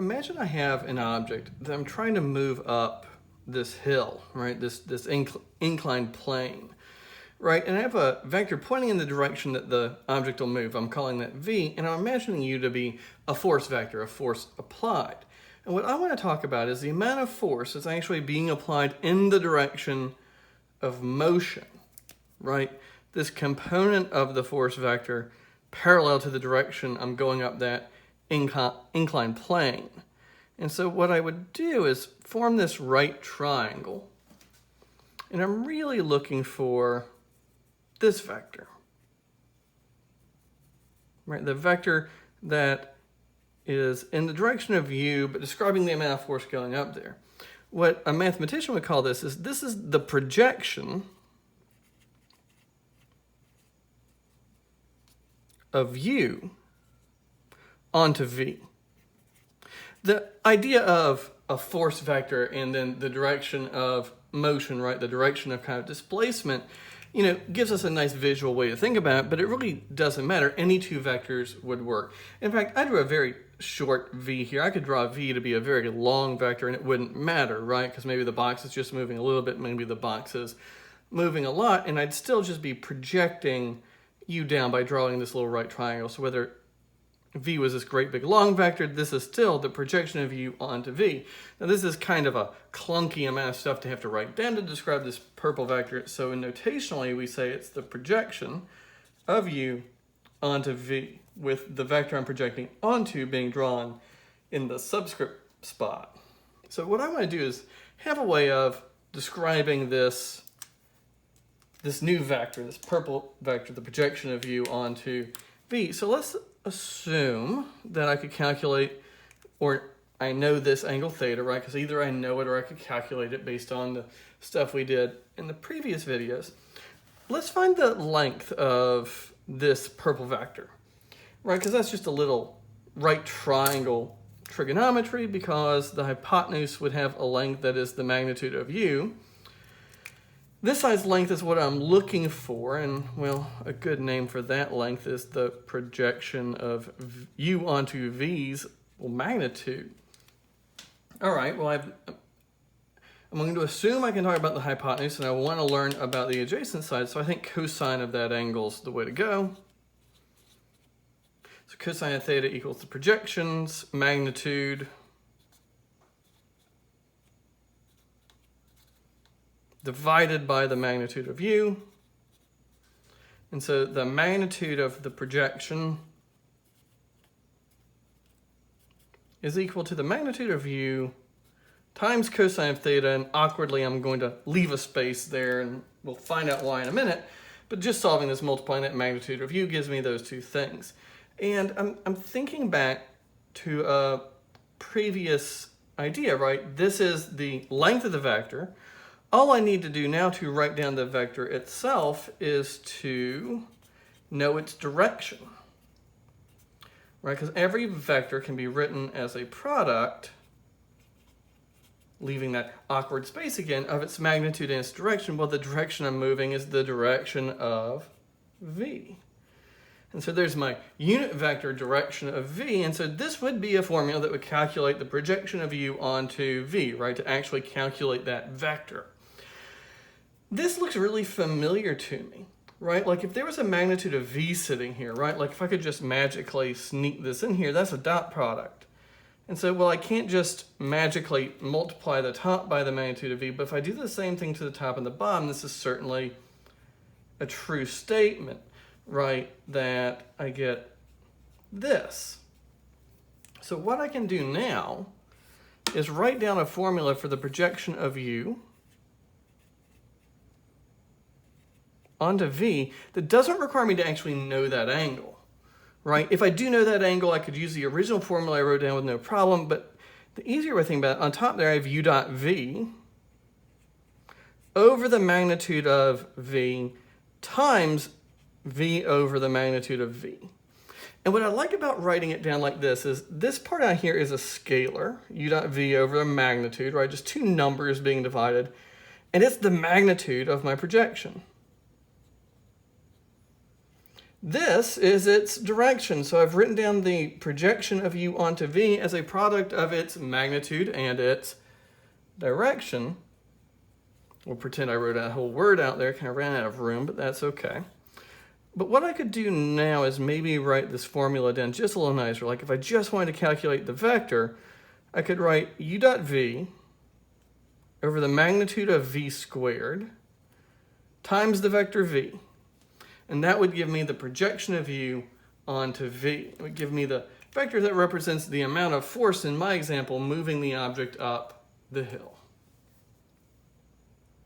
imagine I have an object that I'm trying to move up this hill, right? This inclined plane, right? And I have a vector pointing in the direction that the object will move. I'm calling that v, and I'm imagining u to be a force vector, a force applied. And what I want to talk about is the amount of force that's actually being applied in the direction of motion, right? This component of the force vector parallel to the direction I'm going up that inclined plane. And so what I would do is form this right triangle. And I'm really looking for this vector, right? The vector that is in the direction of u, but describing the amount of force going up there. What a mathematician would call this is the projection of u onto v. The idea of a force vector and then the direction of motion, right, the direction of kind of displacement, gives us a nice visual way to think about it, but it really doesn't matter. Any two vectors would work. In fact, I drew a very short v here. I could draw v to be a very long vector and it wouldn't matter, right? Because maybe the box is just moving a little bit, maybe the box is moving a lot, and I'd still just be projecting u down by drawing this little right triangle. So whether v was this great big long vector, this is still the projection of u onto v. Now this is kind of a clunky amount of stuff to have to write down to describe this purple vector. So notationally we say it's the projection of u onto v, with the vector I'm projecting onto being drawn in the subscript spot. So what I want to do is have a way of describing this new vector, this purple vector, the projection of u onto v. So let's assume that I could calculate, or I know this angle theta, right? Because either I know it or I could calculate it based on the stuff we did in the previous videos. Let's find the length of this purple vector, right? Because that's just a little right triangle trigonometry, because the hypotenuse would have a length that is the magnitude of u. This side's length is what I'm looking for, and well, a good name for that length is the projection of u onto v's magnitude. All right, well, I'm going to assume I can talk about the hypotenuse, and I want to learn about the adjacent side, so I think cosine of that angle is the way to go. So cosine of theta equals the projection's magnitude divided by the magnitude of u. And so the magnitude of the projection is equal to the magnitude of u times cosine of theta, and awkwardly I'm going to leave a space there, and we'll find out why in a minute. But just solving this, multiplying that magnitude of u gives me those two things. And I'm thinking back to a previous idea, right? This is the length of the vector. All I need to do now to write down the vector itself is to know its direction, right? Because every vector can be written as a product, leaving that awkward space again, of its magnitude and its direction. Well, the direction I'm moving is the direction of v. And so there's my unit vector direction of v, and so this would be a formula that would calculate the projection of u onto v, right? To actually calculate that vector. This looks really familiar to me, right? Like if there was a magnitude of v sitting here, right? Like if I could just magically sneak this in here, that's a dot product. And so, well, I can't just magically multiply the top by the magnitude of v, but if I do the same thing to the top and the bottom, this is certainly a true statement, right? That I get this. So what I can do now is write down a formula for the projection of u onto v that doesn't require me to actually know that angle, right? If I do know that angle, I could use the original formula I wrote down with no problem, but the easier way to think about it, on top there I have u dot v over the magnitude of v times v over the magnitude of v. And what I like about writing it down like this is this part out here is a scalar, u dot v over the magnitude, right? Just two numbers being divided, and it's the magnitude of my projection. This is its direction. So I've written down the projection of u onto v as a product of its magnitude and its direction. We'll pretend I wrote a whole word out there, kind of ran out of room, but that's okay. But what I could do now is maybe write this formula down just a little nicer. Like if I just wanted to calculate the vector, I could write u dot v over the magnitude of v squared times the vector v. And that would give me the projection of u onto v. It would give me the vector that represents the amount of force in my example moving the object up the hill.